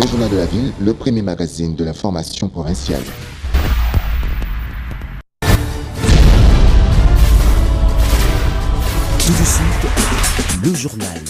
Le Journal de la Ville, le premier magazine de l'information provinciale. Tout de suite, le journal.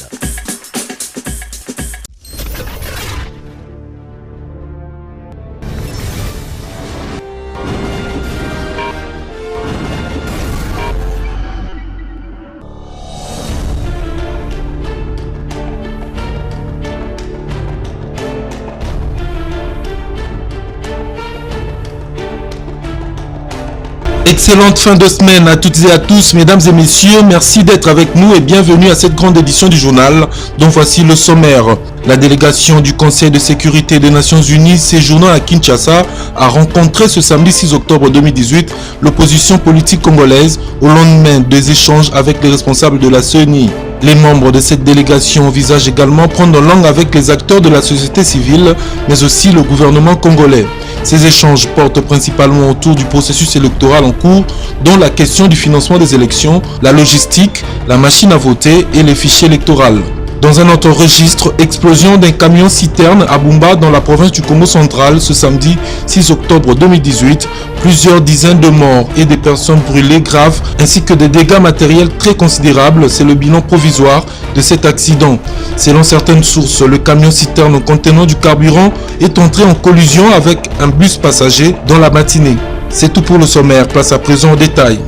Excellente fin de semaine à toutes et à tous, mesdames et messieurs, merci d'être avec nous et bienvenue à cette grande édition du journal dont voici le sommaire. La délégation du Conseil de sécurité des Nations Unies séjournant à Kinshasa a rencontré ce samedi 6 octobre 2018 l'opposition politique congolaise au lendemain des échanges avec les responsables de la CENI. Les membres de cette délégation envisagent également prendre langue avec les acteurs de la société civile, mais aussi le gouvernement congolais. Ces échanges portent principalement autour du processus électoral en cours, dont la question du financement des élections, la logistique, la machine à voter et les fichiers électoraux. Dans un autre registre, explosion d'un camion-citerne à Bumba dans la province du Congo central ce samedi 6 octobre 2018. Plusieurs dizaines de morts et des personnes brûlées graves ainsi que des dégâts matériels très considérables, c'est le bilan provisoire de cet accident. Selon certaines sources, le camion-citerne contenant du carburant est entré en collision avec un bus passager dans la matinée. C'est tout pour le sommaire, place à présent au détail.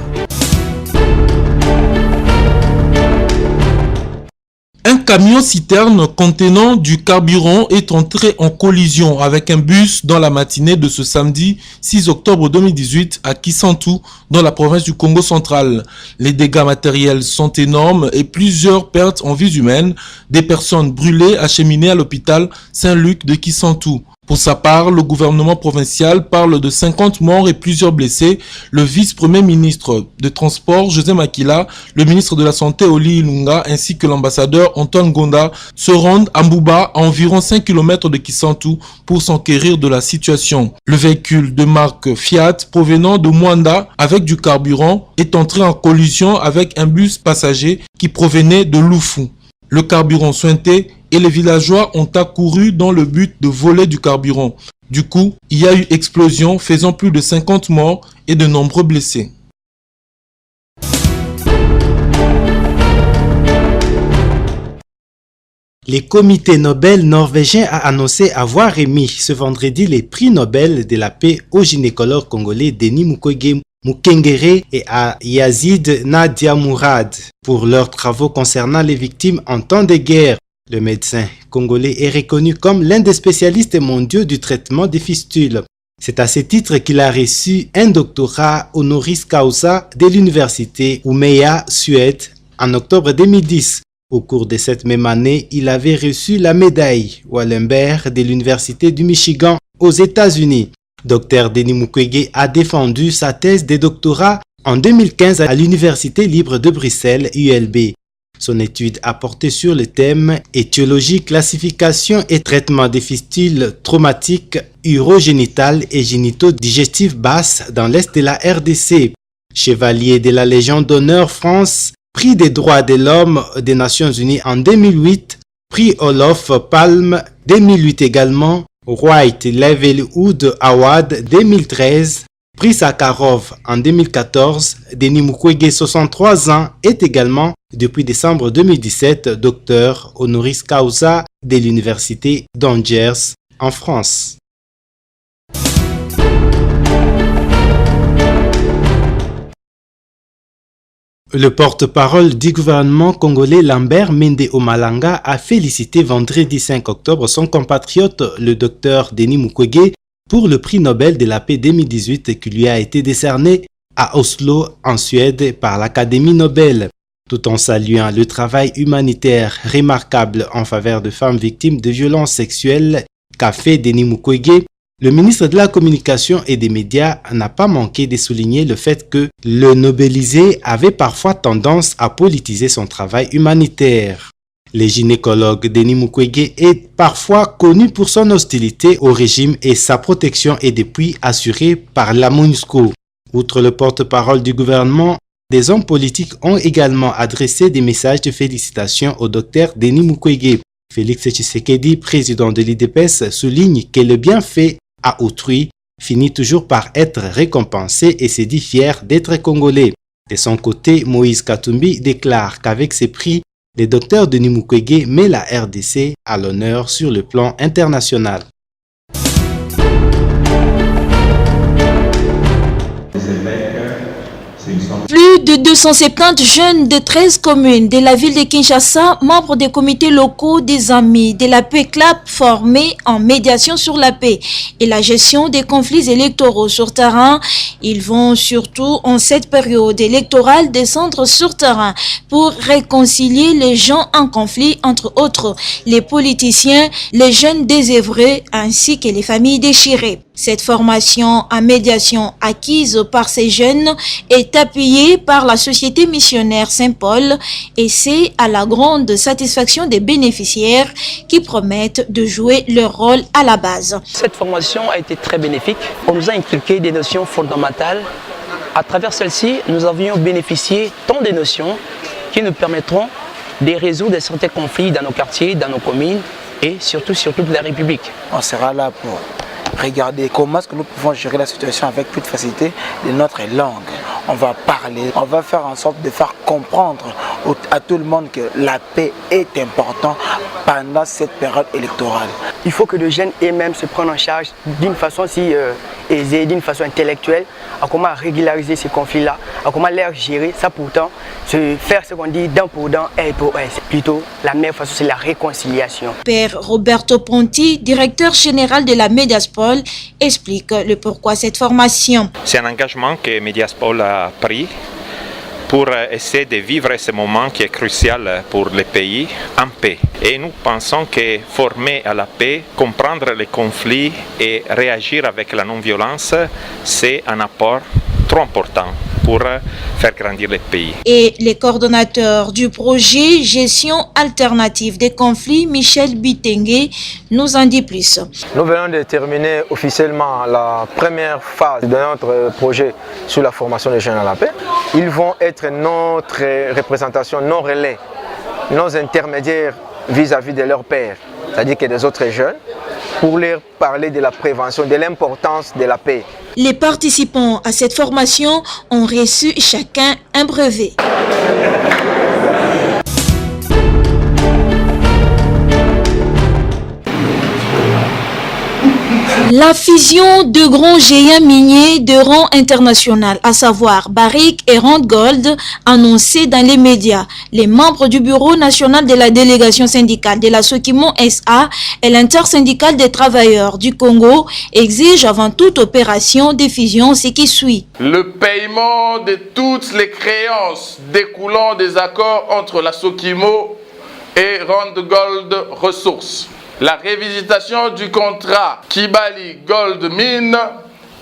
Un camion-citerne contenant du carburant est entré en collision avec un bus dans la matinée de ce samedi 6 octobre 2018 à Kisantu, dans la province du Congo central. Les dégâts matériels sont énormes et plusieurs pertes en vies humaines, des personnes brûlées acheminées à l'hôpital Saint-Luc de Kisantu. Pour sa part, le gouvernement provincial parle de 50 morts et plusieurs blessés. Le vice-premier ministre de Transport, José Makila, le ministre de la Santé, Oli Ilunga, ainsi que l'ambassadeur Antoine Gonda se rendent à Mbouba, à environ 5 km de Kisantu, pour s'enquérir de la situation. Le véhicule de marque Fiat, provenant de Mwanda, avec du carburant, est entré en collision avec un bus passager qui provenait de Lufu. Le carburant suinté et les villageois ont accouru dans le but de voler du carburant. Du coup, il y a eu explosion faisant plus de 50 morts et de nombreux blessés. Le comité Nobel norvégien a annoncé avoir remis ce vendredi les prix Nobel de la paix au gynécologue congolais Denis Mukwege Mukengere et à Yazid Nadiamourad pour leurs travaux concernant les victimes en temps de guerre. Le médecin congolais est reconnu comme l'un des spécialistes mondiaux du traitement des fistules. C'est à ce titre qu'il a reçu un doctorat honoris causa de l'université Umeå, Suède, en octobre 2010. Au cours de cette même année, il avait reçu la médaille Wallenberg de l'université du Michigan aux États-Unis. Dr Denis Mukwege a défendu sa thèse de doctorat en 2015 à l'Université libre de Bruxelles, ULB. Son étude a porté sur le thème « Étiologie, classification et traitement des fistules traumatiques urogénitales et génito-digestives basses dans l'Est de la RDC ». Chevalier de la Légion d'honneur France, prix des droits de l'homme des Nations Unies en 2008, prix Olof Palme 2008 également, White Livelihood Award 2013, prix Sakharov en 2014, Denis Mukwege, 63 ans, est également, depuis décembre 2017, docteur honoris causa de l'université d'Angers en France. Le porte-parole du gouvernement congolais Lambert Mende Omalanga a félicité vendredi 5 octobre son compatriote, le docteur Denis Mukwege, pour le prix Nobel de la paix 2018 qui lui a été décerné à Oslo, en Suède, par l'Académie Nobel. Tout en saluant le travail humanitaire remarquable en faveur de femmes victimes de violences sexuelles qu'a fait Denis Mukwege, le ministre de la Communication et des Médias n'a pas manqué de souligner le fait que le Nobelisé avait parfois tendance à politiser son travail humanitaire. Le gynécologue Denis Mukwege est parfois connu pour son hostilité au régime et sa protection est depuis assurée par la MONUSCO. Outre le porte-parole du gouvernement, des hommes politiques ont également adressé des messages de félicitations au docteur Denis Mukwege. Félix Tshisekedi, président de l'IDPS, souligne que le bienfait à autrui finit toujours par être récompensé et se dit fier d'être congolais. De son côté, Moïse Katumbi déclare qu'avec ces prix, le docteur Denis Mukwege met la RDC à l'honneur sur le plan international. Plus de 270 jeunes de 13 communes de la ville de Kinshasa, membres des comités locaux des Amis de la paix CLAP, formés en médiation sur la paix et la gestion des conflits électoraux sur terrain. Ils vont surtout en cette période électorale descendre sur terrain pour réconcilier les gens en conflit, entre autres les politiciens, les jeunes désœuvrés ainsi que les familles déchirées. Cette formation en médiation acquise par ces jeunes est appuyée par la Société missionnaire Saint-Paul et c'est à la grande satisfaction des bénéficiaires qui promettent de jouer leur rôle à la base. Cette formation a été très bénéfique. On nous a inculqué des notions fondamentales. À travers celle-ci, nous avions bénéficié tant des notions qui nous permettront de résoudre certains conflits dans nos quartiers, dans nos communes et surtout de la République. On sera là pour regarder comment est-ce que nous pouvons gérer la situation avec toute facilité de notre langue. On va parler, on va faire en sorte de faire comprendre à tout le monde que la paix est importante pendant cette période électorale. Il faut que les jeunes eux-mêmes se prennent en charge d'une façon si aisée, d'une façon intellectuelle, à comment régulariser ces conflits-là, à comment les gérer. Ça pourtant, se faire ce qu'on dit dent pour dent, œil pour œil. C'est plutôt la meilleure façon, c'est la réconciliation. Père Roberto Ponti, directeur général de la Mediaspol, explique le pourquoi cette formation. C'est un engagement que Mediaspol a pris pour essayer de vivre ce moment qui est crucial pour le pays en paix. Et nous pensons que former à la paix, comprendre les conflits et réagir avec la non-violence, c'est un apport trop important pour faire grandir le pays. Et les coordonnateurs du projet Gestion alternative des conflits, Michel Bitengue, nous en dit plus. Nous venons de terminer officiellement la première phase de notre projet sur la formation des jeunes à la paix. Ils vont être notre représentation, nos relais, nos intermédiaires vis-à-vis de leurs pairs, c'est-à-dire que des autres jeunes, pour leur parler de la prévention, de l'importance de la paix. Les participants à cette formation ont reçu chacun un brevet. La fusion de grands géants miniers de rang international, à savoir Barrick et Randgold, annoncée dans les médias. Les membres du bureau national de la délégation syndicale de la Sokimo SA et l'intersyndicale des travailleurs du Congo exigent avant toute opération de fusion ce qui suit. Le paiement de toutes les créances découlant des accords entre la Sokimo et Randgold Ressources. La révisitation du contrat Kibali Gold Mine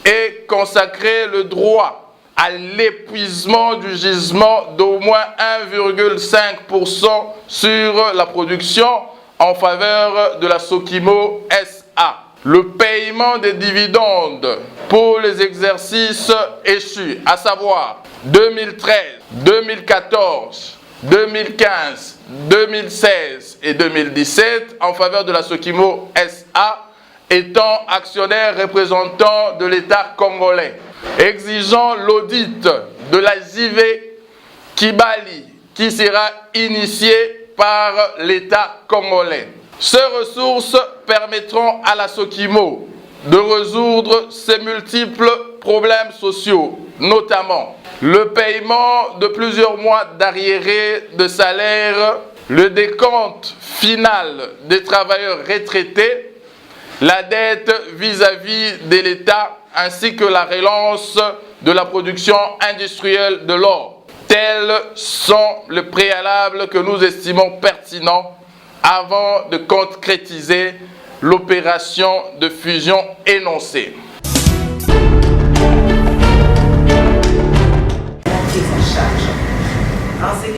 et consacrer le droit à l'épuisement du gisement d'au moins 1,5% sur la production en faveur de la Sokimo SA. Le paiement des dividendes pour les exercices échus, à savoir 2013, 2014, 2015, 2016 et 2017 en faveur de la Sokimo SA étant actionnaire représentant de l'État congolais. Exigeant l'audit de la JV Kibali qui sera initié par l'État congolais. Ces ressources permettront à la Sokimo de résoudre ses multiples problèmes sociaux, notamment le paiement de plusieurs mois d'arriérés de salaire, le décompte final des travailleurs retraités, la dette vis-à-vis de l'État ainsi que la relance de la production industrielle de l'or. Tels sont les préalables que nous estimons pertinents avant de concrétiser l'opération de fusion énoncée.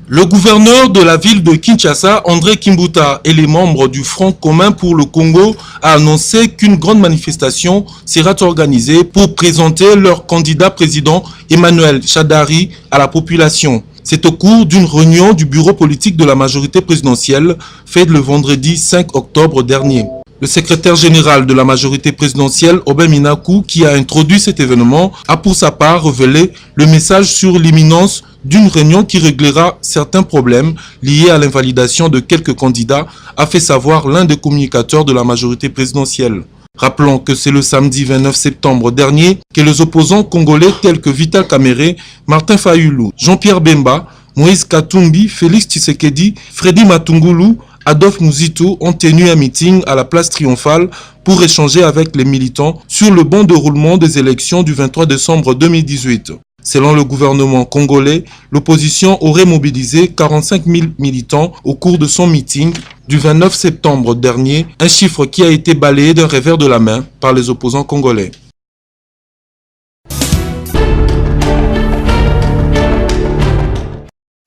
Le gouverneur de la ville de Kinshasa, André Kimbuta, et les membres du Front commun pour le Congo a annoncé qu'une grande manifestation sera organisée pour présenter leur candidat président Emmanuel Shadari à la population. C'est au cours d'une réunion du bureau politique de la majorité présidentielle faite le vendredi 5 octobre dernier. Le secrétaire général de la majorité présidentielle, Obin Minakou, qui a introduit cet événement, a pour sa part révélé le message sur l'imminence d'une réunion qui réglera certains problèmes liés à l'invalidation de quelques candidats, a fait savoir l'un des communicateurs de la majorité présidentielle. Rappelons que c'est le samedi 29 septembre dernier que les opposants congolais tels que Vital Kamerhe, Martin Fayulu, Jean-Pierre Bemba, Moïse Katumbi, Félix Tshisekedi, Freddy Matungulu, Adolphe Muzito ont tenu un meeting à la place Triomphale pour échanger avec les militants sur le bon déroulement des élections du 23 décembre 2018. Selon le gouvernement congolais, l'opposition aurait mobilisé 45 000 militants au cours de son meeting du 29 septembre dernier, un chiffre qui a été balayé d'un revers de la main par les opposants congolais.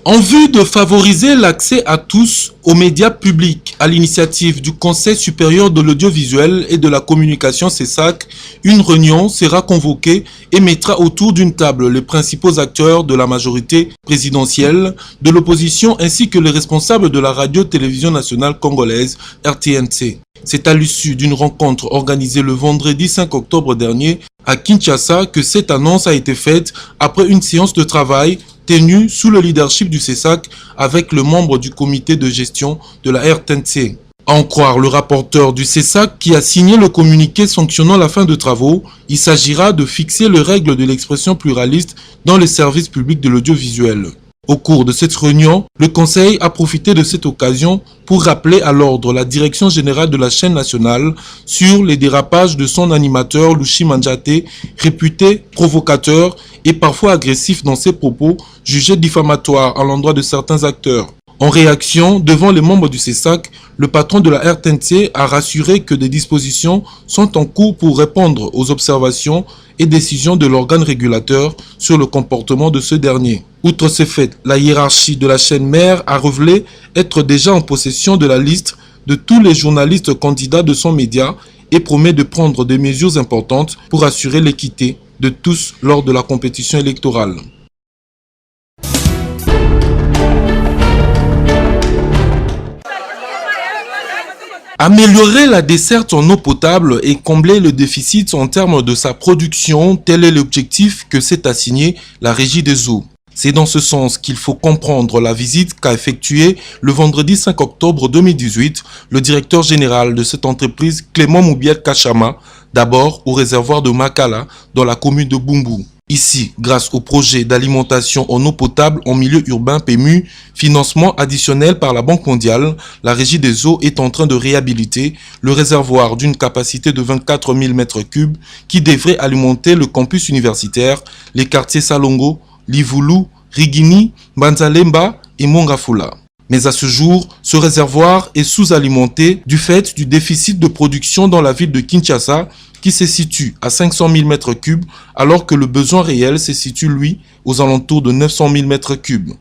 En vue de favoriser l'accès à tous aux médias publics, à l'initiative du Conseil supérieur de l'audiovisuel et de la communication CESAC, une réunion sera convoquée et mettra autour d'une table les principaux acteurs de la majorité présidentielle, de l'opposition ainsi que les responsables de la radio-télévision nationale congolaise RTNC. C'est à l'issue d'une rencontre organisée le vendredi 5 octobre dernier à Kinshasa que cette annonce a été faite après une séance de travail tenue sous le leadership du CESAC avec le membre du comité de gestion de la RTNC. À en croire le rapporteur du CESAC qui a signé le communiqué sanctionnant la fin de travaux, il s'agira de fixer les règles de l'expression pluraliste dans les services publics de l'audiovisuel. Au cours de cette réunion, le Conseil a profité de cette occasion pour rappeler à l'ordre la direction générale de la chaîne nationale sur les dérapages de son animateur Lushi Manjate, réputé provocateur et parfois agressif dans ses propos, jugés diffamatoires à l'endroit de certains acteurs. En réaction, devant les membres du CESAC, le patron de la RTNC a rassuré que des dispositions sont en cours pour répondre aux observations et décisions de l'organe régulateur sur le comportement de ce dernier. Outre ces faits, la hiérarchie de la chaîne mère a révélé être déjà en possession de la liste de tous les journalistes candidats de son média et promet de prendre des mesures importantes pour assurer l'équité de tous lors de la compétition électorale. Améliorer la desserte en eau potable et combler le déficit en termes de sa production, tel est l'objectif que s'est assigné la Régie des eaux. C'est dans ce sens qu'il faut comprendre la visite qu'a effectuée le vendredi 5 octobre 2018 le directeur général de cette entreprise Clément Moubiel Kachama, d'abord au réservoir de Makala dans la commune de Bumbu. Ici, grâce au projet d'alimentation en eau potable en milieu urbain PMU, financement additionnel par la Banque mondiale, la Régie des eaux est en train de réhabiliter le réservoir d'une capacité de 24 000 m3 qui devrait alimenter le campus universitaire, les quartiers Salongo, Livulu, Rigini, Banzalemba et Mongafula. Mais à ce jour, ce réservoir est sous-alimenté du fait du déficit de production dans la ville de Kinshasa qui se situe à 500 000 m3 alors que le besoin réel se situe, lui, aux alentours de 900 000 m3.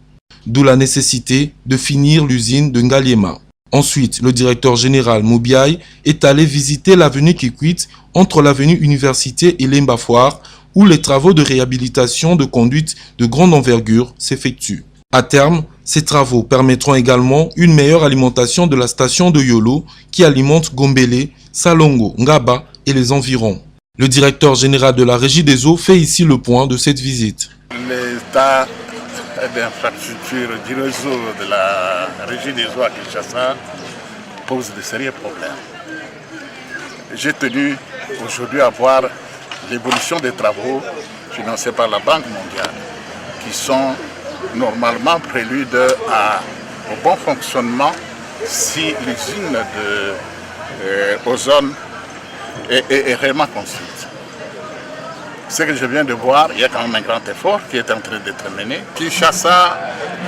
D'où la nécessité de finir l'usine de Ngaliema. Ensuite, le directeur général Moubiaï est allé visiter l'avenue Kikwit entre l'avenue Université et Lemba Foire où les travaux de réhabilitation de conduite de grande envergure s'effectuent. À terme, ces travaux permettront également une meilleure alimentation de la station de Yolo qui alimente Gombele, Salongo, Ngaba et les environs. Le directeur général de la Régie des eaux fait ici le point de cette visite. L'état d'infrastructure du réseau de la Régie des eaux à Kinshasa pose de sérieux problèmes. J'ai tenu aujourd'hui à voir l'évolution des travaux financés par la Banque mondiale qui sont normalement prélude au bon fonctionnement si l'usine d'ozone est réellement construite. Ce que je viens de voir, il y a quand même un grand effort qui est en train d'être mené. Kinshasa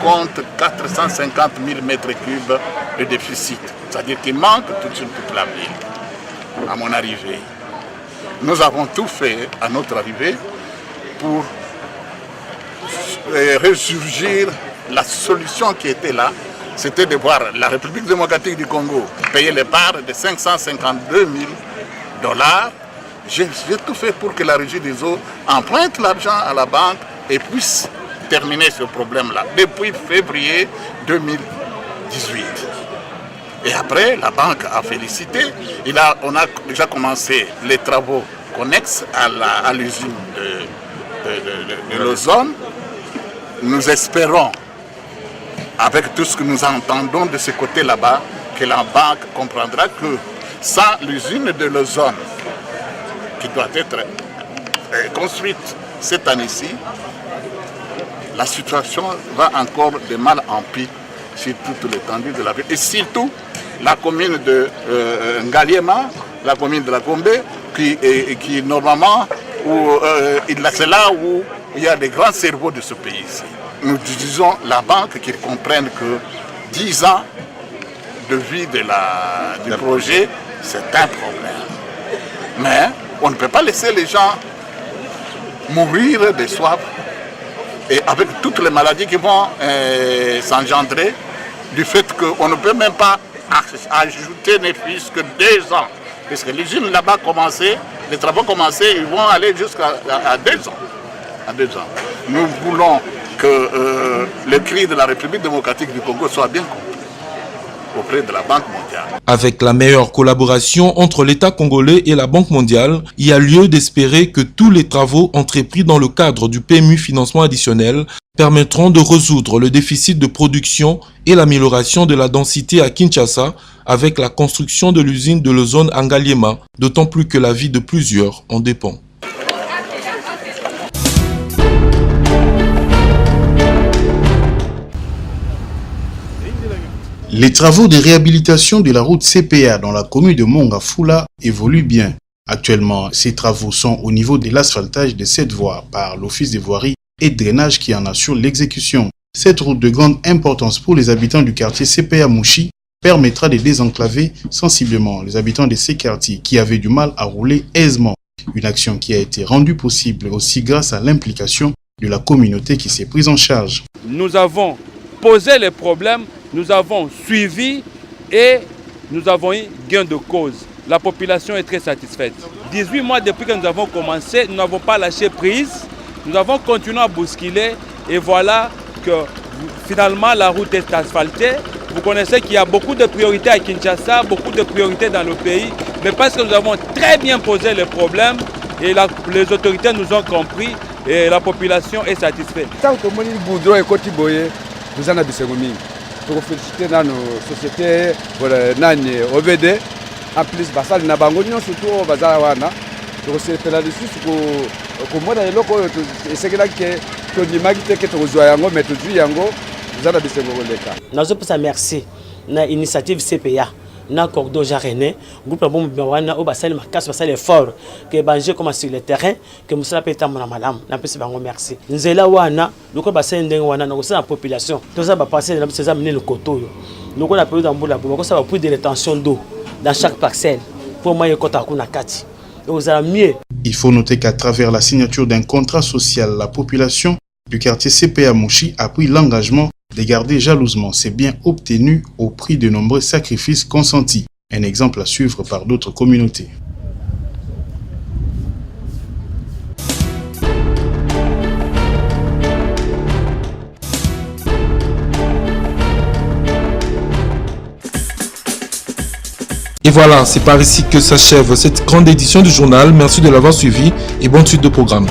compte 450 000 m3 de déficit, c'est-à-dire qu'il manque toute la ville à mon arrivée. Nous avons tout fait à notre arrivée pour ressurgir la solution qui était là, c'était de voir la République démocratique du Congo payer les parts de 552 000 $. J'ai tout fait pour que la Régie des eaux emprunte l'argent à la banque et puisse terminer ce problème-là depuis février 2018. Et après, la banque a félicité. On a déjà commencé les travaux connexes à l'usine de l'ozone. Nous espérons, avec tout ce que nous entendons de ce côté là-bas, que la banque comprendra que sans l'usine de l'ozone, qui doit être construite cette année-ci, la situation va encore de mal en pis sur toute l'étendue de la ville. Et surtout, la commune de Ngaliema, la commune de la Gombe, qui normalement, c'est là où il y a les grands cerveaux de ce pays ici. Nous disons la banque qu'ils comprennent que 10 ans de vie du projet, c'est un problème. Mais on ne peut pas laisser les gens mourir de soif et avec toutes les maladies qui vont s'engendrer du fait qu'on ne peut même pas ajouter ne fût-ce que 2 ans. Parce que l'usine là-bas a commencé, les travaux commencé, ils vont aller jusqu'à 2 ans. À 2 ans. Nous voulons que le cri de la République démocratique du Congo soit bien compris auprès de la Banque mondiale. Avec la meilleure collaboration entre l'État congolais et la Banque mondiale, il y a lieu d'espérer que tous les travaux entrepris dans le cadre du PMU financement additionnel permettront de résoudre le déficit de production et l'amélioration de la densité à Kinshasa avec la construction de l'usine de l'ozone à Ngaliema, d'autant plus que la vie de plusieurs en dépend. Les travaux de réhabilitation de la route CPA dans la commune de Mongafula évoluent bien. Actuellement, ces travaux sont au niveau de l'asphaltage de cette voie par l'Office des voiries et drainage qui en assure l'exécution. Cette route de grande importance pour les habitants du quartier CPA Mouchi permettra de désenclaver sensiblement les habitants de ces quartiers qui avaient du mal à rouler aisément. Une action qui a été rendue possible aussi grâce à l'implication de la communauté qui s'est prise en charge. Nous avons posé les problèmes, nous avons suivi et nous avons eu gain de cause. La population est très satisfaite. 18 mois depuis que nous avons commencé, nous n'avons pas lâché prise. Nous avons continué à bousculer et voilà que finalement la route est asphaltée. Vous connaissez qu'il y a beaucoup de priorités à Kinshasa, beaucoup de priorités dans le pays, mais parce que nous avons très bien posé les problèmes et les autorités nous ont compris et la population est satisfaite. Nous avons pour féliciter dans nos sociétés, pour les OVD, en plus, basal na bango surtout au bazar wana. Donc c'est là-dessus que moi dans le loco c'est que là que tu m'as que tu joues yango mais tu joues yango, nous avons besoin de le cas. Nous avons merci na initiative CPA. Na cordo jarené groupe la bombe wana au basal makas basal effort que banje comme sur le terrain que musala peta mona madame na pesi bango merci nzela wana loko basal ndenge wana na kosa population toza ba passer na pesa mener le koto loko na période mbula bo kosa ba plus de rétention d'eau dans chaque parcelle pour moi yekota kuna kati donc ça mieux. Il faut noter qu'à travers la signature d'un contrat social, la population du quartier CPA Mouchi a pris l'engagement de garder jalousement ses biens obtenus au prix de nombreux sacrifices consentis. Un exemple à suivre par d'autres communautés. Et voilà, c'est par ici que s'achève cette grande édition du journal. Merci de l'avoir suivi et bonne suite de programme.